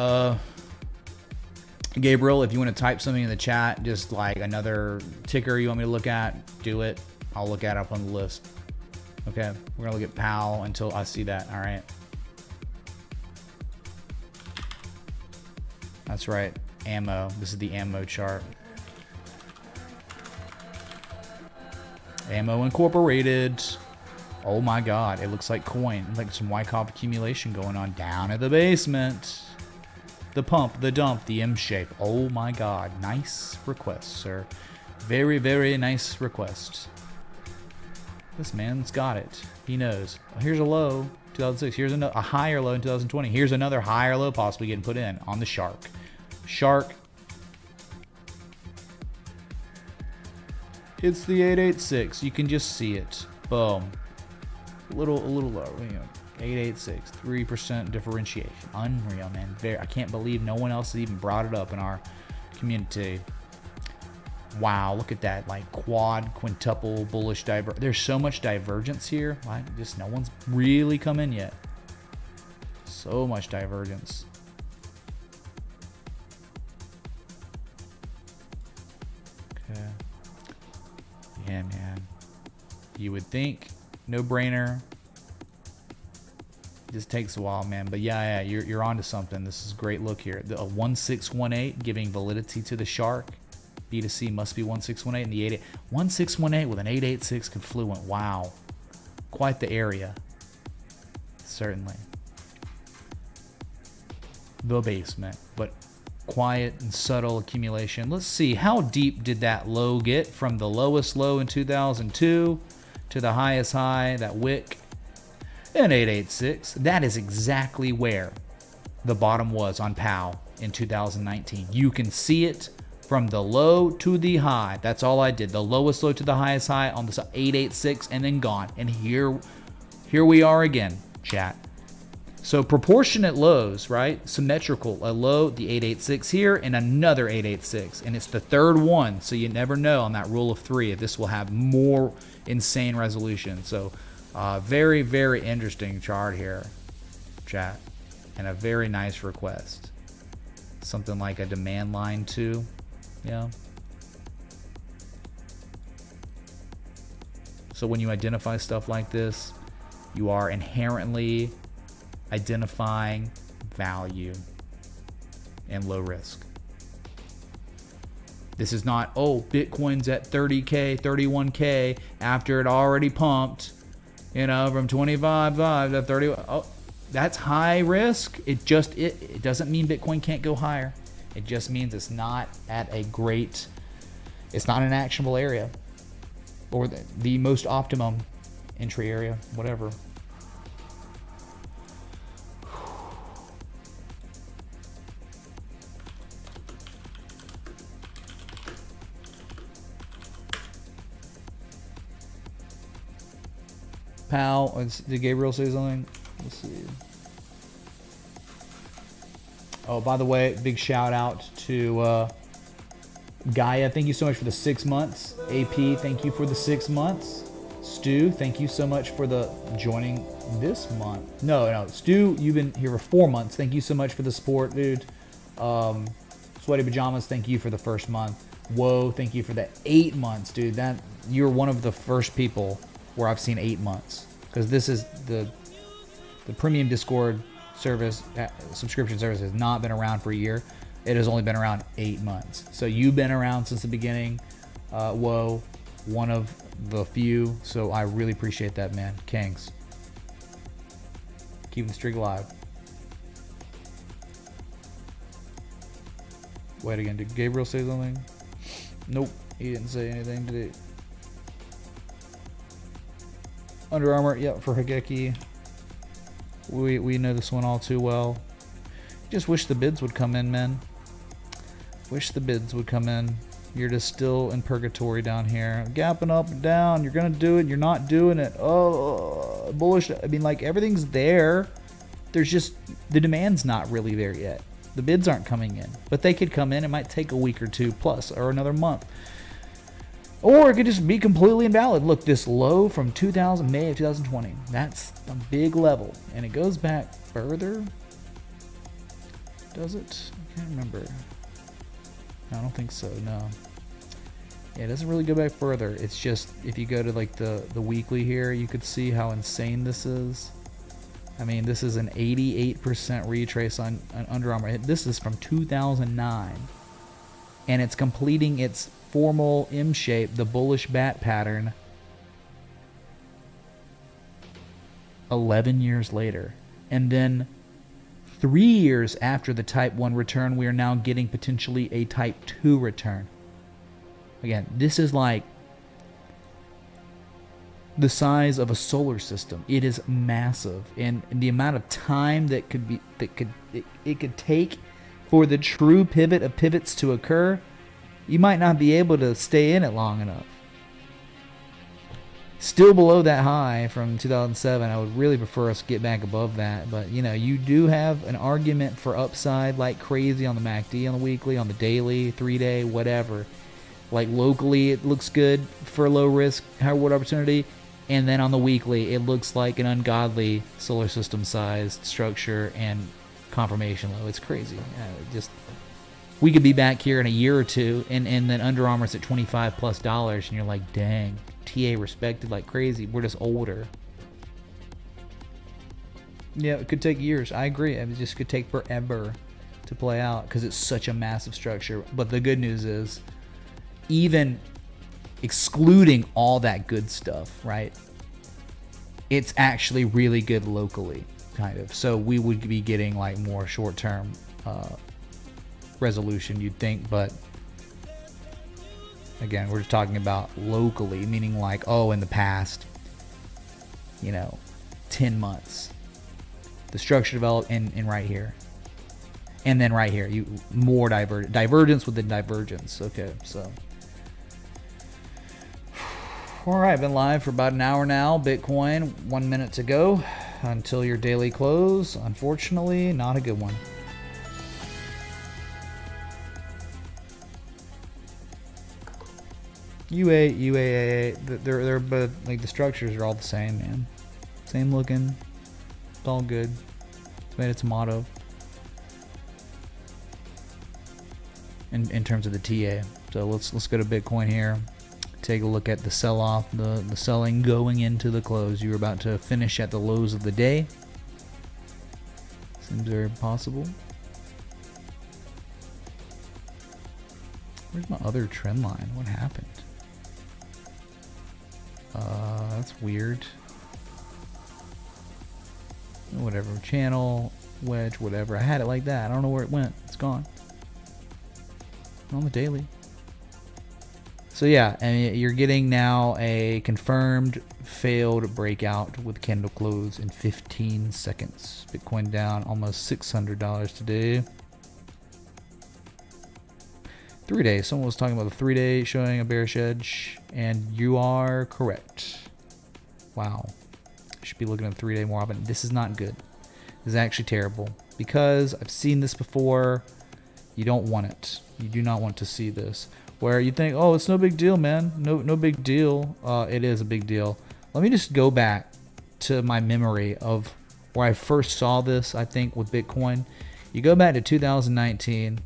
Gabriel, if you want to type something in the chat, just like another ticker you want me to look at, do it. I'll look at it up on the list. Okay, we're going to look at PAL until I see that, all right? That's right, ammo. This is the ammo chart. Ammo Incorporated. Oh my god, it looks like coin. Like some Wyckoff accumulation going on down at the basement. The pump, the dump, the M shape. Oh my god, nice request, sir. Very, very nice request. This man's got it. He knows. Well, here's a low, 2006. Here's a higher low in 2020. Here's another higher low possibly getting put in on the shark. Shark. It's the 886. You can just see it. Boom. A little low. You know, 886, 3% differentiation. Unreal, man. I can't believe no one else has even brought it up in our community. Wow, look at that, like quad, quintuple, bullish There's so much divergence here. Like, just no one's really come in yet. So much divergence. Okay. Yeah, man. You would think, no brainer. Just takes a while, man. But yeah, you're onto something. This is a great look here. A 1618 giving validity to the shark. BTC must be 1618 and the 88. 1618 with an 886 confluent. Wow. Quite the area. Certainly. The basement, but quiet and subtle accumulation. Let's see, how deep did that low get from the lowest low in 2002 to the highest high, that wick, in 886. That is exactly where the bottom was on POW in 2019. You can see it from the low to the high. That's all I did. The lowest low to the highest high on the 886 and then gone. And here we are again, chat. So proportionate lows, right? Symmetrical. A low, the 886 here, and another 886. And it's the third one, so you never know on that rule of 3 if this will have more insane resolution. So very, very interesting chart here, chat. And a very nice request. Something like a demand line too. Yeah. So when you identify stuff like this, you are inherently identifying value and low risk. This is not, oh, Bitcoin's at 30K, 31K after it already pumped, you know, from 25.5 to 30. Oh, that's high risk. It doesn't mean Bitcoin can't go higher. It just means it's not at a great, it's not an actionable area or the most optimum entry area, whatever. Pal, did Gabriel say something? Let's see. Oh, by the way, big shout out to Gaia. Thank you so much for the 6 months. AP, thank you for the 6 months. Stu, thank you so much for the joining this month. No, Stu, you've been here for 4 months. Thank you so much for the support, dude. Sweaty Pajamas, thank you for the first month. Whoa, thank you for the 8 months, dude. That you're one of the first people where I've seen 8 months, because this is the premium Discord service, subscription service has not been around for a year. It has only been around 8 months. So you've been around since the beginning. Whoa, one of the few. So I really appreciate that, man. Kings, keeping the streak alive. Wait again, did Gabriel say something? Nope, he didn't say anything, did he? Under Armour, yep, for Hageki. We know this one all too well. Just wish the bids would come in, man. Wish the bids would come in. You're just still in purgatory down here. Gapping up and down. You're going to do it. You're not doing it. Oh, bullish. I mean, like, everything's there. There's just, the demand's not really there yet. The bids aren't coming in. But they could come in. It might take a week or two plus, or another month. Or it could just be completely invalid. Look, this low from May of 2020. That's a big level. And it goes back further. Does it? I can't remember. No, I don't think so, no. Yeah, it doesn't really go back further. It's just, if you go to like the weekly here, you could see how insane this is. I mean, this is an 88% retrace on Under Armour. This is from 2009. And it's completing its formal M shape, the bullish bat pattern, 11 years later. And then 3 years after the type 1 return, we are now getting potentially a type 2 return. Again, this is like the size of a solar system. It is massive, and the amount of time that it could take for the true pivot of pivots to occur, you might not be able to stay in it long enough. Still below that high from 2007. I would really prefer us to get back above that. But, you know, you do have an argument for upside like crazy on the MACD, on the weekly, on the daily, 3-day, whatever. Like locally, it looks good for low risk, high reward opportunity. And then on the weekly, it looks like an ungodly solar system sized structure and confirmation low. It's crazy. We could be back here in a year or two, and then Under Armour's at $25+, and you're like, dang, TA respected like crazy. We're just older. Yeah, it could take years. I agree. It just could take forever to play out because it's such a massive structure. But the good news is, even excluding all that good stuff, right? It's actually really good locally, kind of. So we would be getting like more short-term resolution, you'd think, but again, we're just talking about locally, meaning like, oh, in the past, 10 months, the structure developed in right here, and then right here, you more divergence within divergence. Okay, so all right, been live for about an hour now. Bitcoin, 1 minute to go until your daily close. Unfortunately, not a good one. UAA, they're both like the structures are all the same, man. Same looking. It's all good. It's made its motto. In terms of the TA. So let's go to Bitcoin here. Take a look at the sell-off, the selling going into the close. You're about to finish at the lows of the day. Seems very possible. Where's my other trend line? What happened? That's weird. Whatever. Channel, wedge, whatever. I had it like that. I don't know where it went. It's gone. On the daily. So yeah, and you're getting now a confirmed failed breakout with candle close in 15 seconds. Bitcoin down almost $600 today. 3 days. Someone was talking about the 3 day showing a bearish edge, and you are correct. Wow. I should be looking at the 3 day more often. This is not good. This is actually terrible because I've seen this before. You don't want it. You do not want to see this. Where you think, oh, it's no big deal, man. No big deal. It is a big deal. Let me just go back to my memory of where I first saw this, I think, with Bitcoin. You go back to 2019,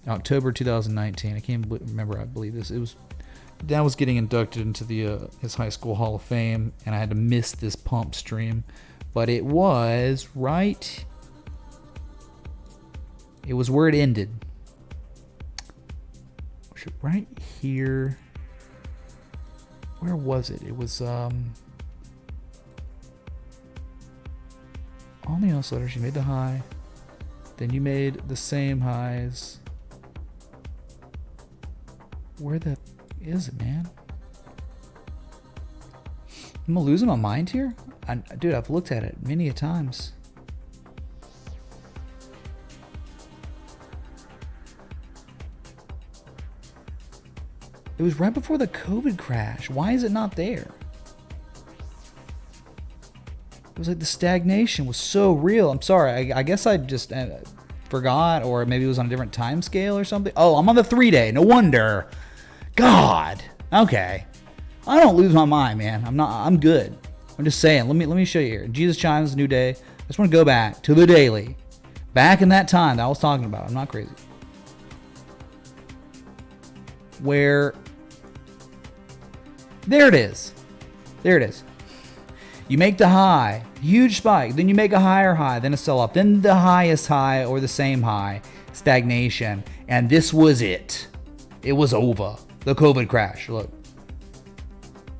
October 2019. I can't remember, I believe this. It was, Dad was getting inducted into the his high school Hall of Fame, and I had to miss this pump stream. But it was right. It was where it ended. Right here. Where was it? It was on the oscillators. You made the high, then you made the same highs. Where the is it, man? Am I losing my mind here? Dude, I've looked at it many a times. It was right before the COVID crash. Why is it not there? It was like the stagnation was so real. I'm sorry. I guess I just forgot, or maybe it was on a different time scale or something. Oh, I'm on the 3 day. No wonder. God. Okay. I don't lose my mind, man. I'm good. I'm just saying. Let me show you here. Jesus chimes, new day. I just want to go back to the daily. Back in that time that I was talking about. I'm not crazy. Where there it is. There it is. You make the high, huge spike, then you make a higher high, then a sell-off, then the highest high or the same high, stagnation, and this was it. It was over. The COVID crash. Look.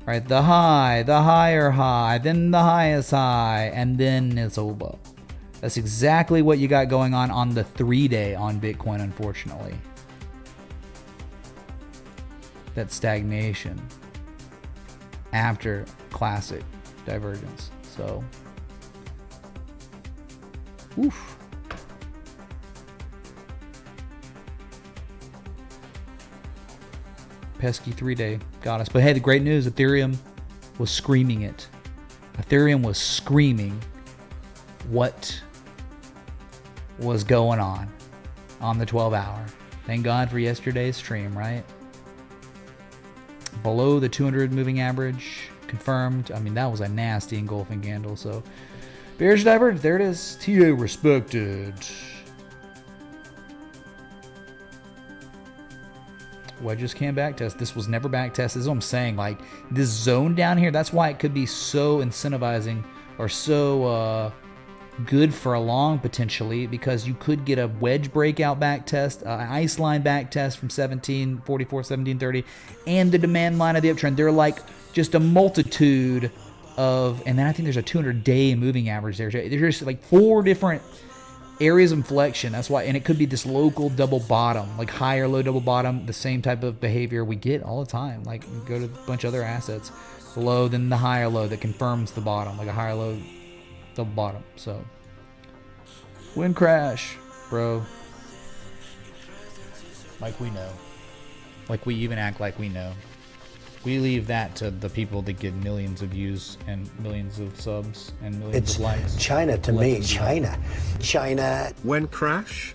Right, the high, the higher high, then the highest high, and then it's over. That's exactly what you got going on the 3 day on Bitcoin, unfortunately. That stagnation after classic divergence. So, oof. Pesky 3 day got us. But hey, the great news, Ethereum was screaming it. Ethereum was screaming what was going on the 12-hour. Thank God for yesterday's stream, right? Below the 200 moving average, confirmed. I mean, that was a nasty engulfing candle. So, bearish diverge, there it is. TA respected. Wedges can backtest. This was never backtested. This is what I'm saying. Like, this zone down here, that's why it could be so incentivizing or so good for a long potentially, because you could get a wedge breakout backtest, an ice line backtest from 1744, 1730, and the demand line of the uptrend. They're like just a multitude of, and then I think there's a 200-day moving average there. There's just like 4 different areas of inflection. That's why, and it could be this local double bottom, like higher low double bottom, the same type of behavior we get all the time. Like, you go to a bunch of other assets, low, then the higher low that confirms the bottom, like a higher low double bottom. So, win crash, bro. Like we know. Like we even act like we know. We leave that to the people that get millions of views and millions of subs and millions of likes. China to me, China. When crash?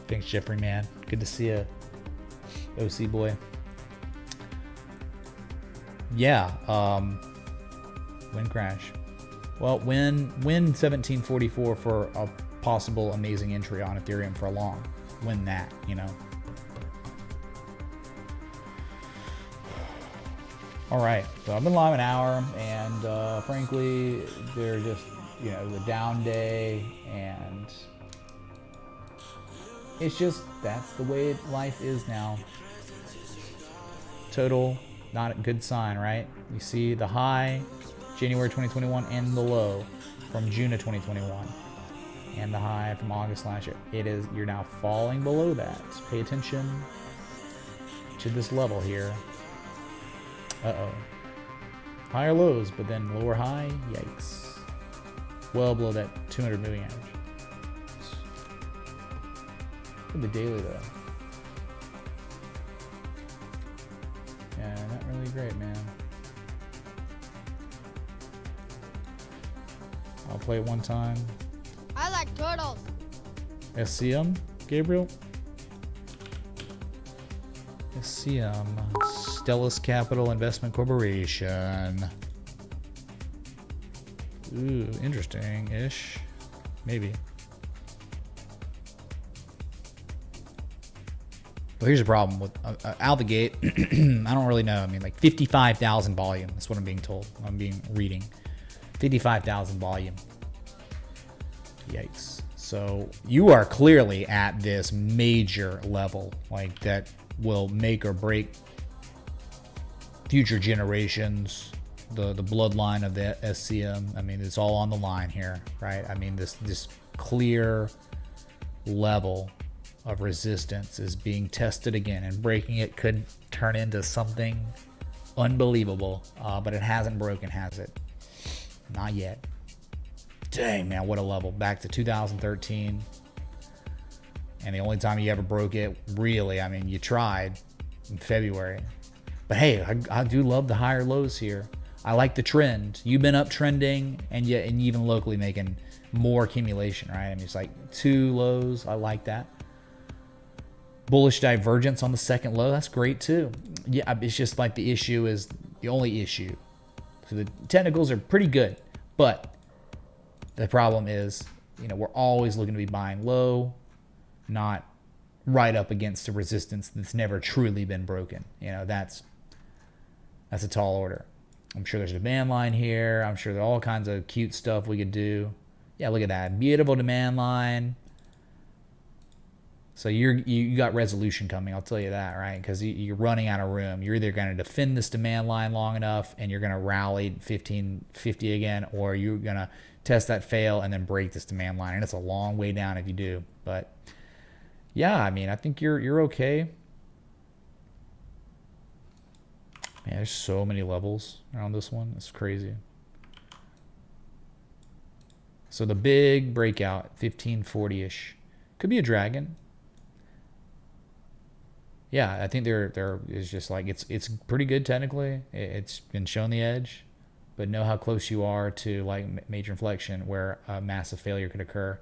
Thanks, Jeffrey, man. Good to see you, OC boy. Yeah, when crash. Well, win 1744 for a possible amazing entry on Ethereum for a long. Win that, you know. All right, so I've been live an hour, and frankly, they're just, you know, the down day, and it's just, that's the way life is now. Total, not a good sign, right? You see the high, January 2021, and the low from June of 2021, and the high from August last year. It is, you're now falling below that. Pay attention to this level here. Uh-oh. Higher lows, but then lower high, yikes. Well below that 200 moving average. Look at the daily though. Yeah, not really great, man. I'll play it one time. I like turtles. SCM, Gabriel? SCM, Stellus Capital Investment Corporation. Ooh, interesting-ish. Maybe. Well, here's the problem with out the gate. I don't really know. I mean, like 55,000 volume. That's what I'm being told. Reading. 55,000 volume. Yikes. So you are clearly at this major level, like that will make or break future generations, the bloodline of the SCM. I mean, it's all on the line here, right? I mean, this clear level of resistance is being tested again, and breaking it could turn into something unbelievable, but it hasn't broken, has it? Not yet. Dang, man, what a level. Back to 2013. And the only time you ever broke it, really, I mean, you tried in February. But hey, I do love the higher lows here. I like the trend. You've been uptrending, and even locally making more accumulation, right? I mean, it's like 2 lows. I like that. Bullish divergence on the second low. That's great too. Yeah, it's just like the issue is the only issue. So the technicals are pretty good, but the problem is, you know, we're always looking to be buying low, not right up against a resistance that's never truly been broken. You know, that's a tall order. I'm sure there's a demand line here. I'm sure there are all kinds of cute stuff we could do. Yeah, look at that. Beautiful demand line. So you got resolution coming, I'll tell you that, right? Because you're running out of room. You're either going to defend this demand line long enough and you're going to rally 1550 again, or you're going to test that fail and then break this demand line. And it's a long way down if you do. But yeah, I mean, I think you're okay. Man, there's so many levels around this one. It's crazy. So the big breakout, 1540-ish. Could be a dragon. yeah, I think there is just like it's pretty good technically. It's been shown the edge, but know how close you are to like major inflection where a massive failure could occur.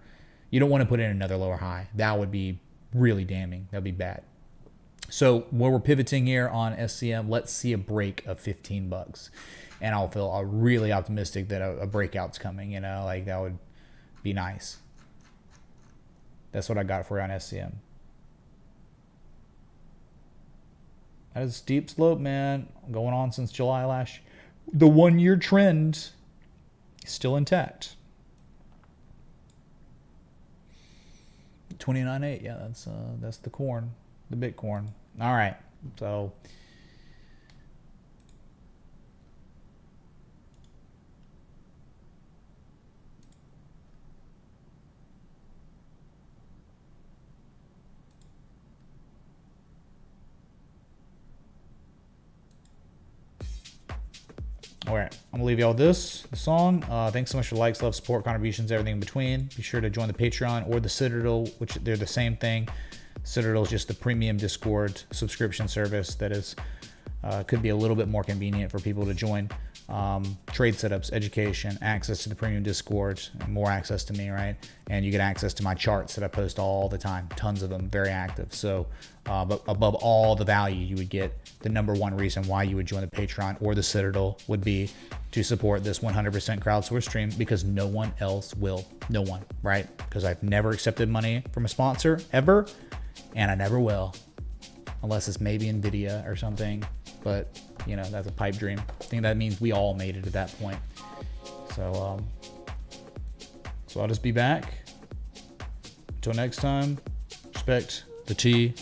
You don't want to put in another lower high. That would be really damning. That would be bad. So where we're pivoting here on SCM, let's see a break of 15 bucks, and I'll feel really optimistic that a breakout's coming. You know, like that would be nice. That's what I got for you on SCM. That is a steep slope, man. Going on since July last year. The 1 year trend is still intact. 29.8. Yeah, that's the corn, the Bitcoin. All right. So all right, I'm gonna leave y'all the song. Thanks so much for likes, love, support, contributions, everything in between. Be sure to join the Patreon or the Citadel, which they're the same thing. Citadel is just the premium Discord subscription service that is could be a little bit more convenient for people to join. Trade setups, education, access to the premium Discord, and more access to me, right? And you get access to my charts that I post all the time, tons of them, very active. So, but above all the value you would get, the number one reason why you would join the Patreon or the Citadel would be to support this 100% crowdsourced stream, because no one else will. No one, right? Because I've never accepted money from a sponsor ever, and I never will, unless it's maybe NVIDIA or something. But, you know, that's a pipe dream. I think that means we all made it at that point. So, I'll just be back. Until next time, respect the TA.